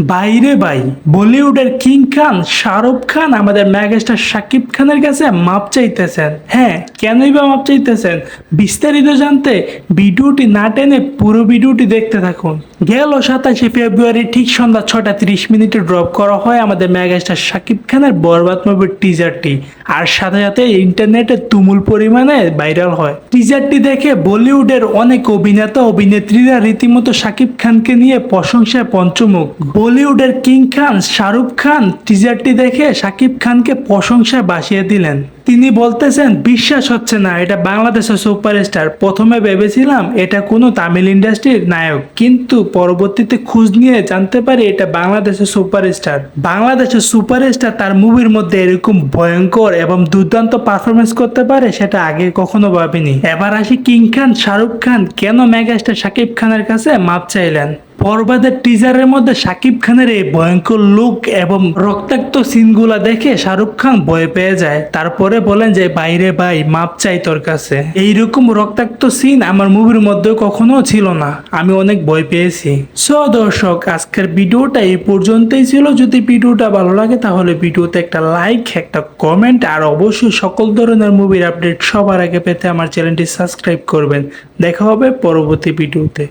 বাইরে ভাই, বলিউডের কিং খান শাহরুখ খান আমাদের মেগাস্টার শাকিব খানের কাছে মাপ চাইতেছেন। হ্যাঁ, কেনই বা মাপ চাইতেছেন? বিস্তারিত জানতে ভিডিওটি না টেনে পুরো ভিডিওটি দেখতে থাকুন। গেল 27 ফেব্রুয়ারি ঠিক সন্ধ্যা 6:30 ড্রপ করা হয় আমাদের মেগাস্টার শাকিব খানের বরবাদ মুভির টিজারটি, আর সাথে সাথে ইন্টারনেটে তুমুল পরিমাণে ভাইরাল হয়। টিজারটি দেখে বলিউডের অনেক অভিনেতা অভিনেত্রীরা রীতিমতো শাকিব খানকে নিয়ে প্রশংসায় পঞ্চমুখ। বলিউডের কিং খান শাহরুখ খান টিজারটি দেখে শাকিব খানকে প্রশংসায় ভাসিয়ে দিলেন। তিনি বলতেছেন, বিশ্বাস হচ্ছে না এটা বাংলাদেশের সুপারস্টার। প্রথমে ভেবেছিলাম এটা কোনো তামিল ইন্ডাস্ট্রির নায়ক, কিন্তু পরবর্তীতে খোঁজ নিয়ে জানতে পারি এটা বাংলাদেশের সুপারস্টার। বাংলাদেশের সুপারস্টার তার মুভির মধ্যে এরকম ভয়ঙ্কর এবং দুর্দান্ত পারফরমেন্স করতে পারে সেটা আগে কখনো ভাবিনি। এবার আসি কিং খান শাহরুখ খান কেন মেগাস্টার শাকিব খানের কাছে মাপ চাইলেন। বরবাদের টিজারের মধ্যে শাকিব খানের এই ভয়ঙ্কর লুক এবং রক্তাক্ত সিনগুলা দেখে শাহরুখ খান ভয় পেয়ে যায়। তারপরে বলেন যে বাইরে ভাই, মাপ চাই তোর কাছে। এইরকম রক্তাক্ত সিন আমার মুভির মধ্যে কখনো ছিল না, আমি অনেক ভয় পেয়েছি। সো দর্শক, আজকের ভিডিওটা এই পর্যন্তই ছিল। যদি ভিডিওটা ভালো লাগে তাহলে ভিডিওতে একটা লাইক, একটা কমেন্ট, আর অবশ্যই সকল ধরনের মুভির আপডেট সবার আগে পেতে আমার চ্যানেলটি সাবস্ক্রাইব করবেন। দেখা হবে পরবর্তী ভিডিওতে।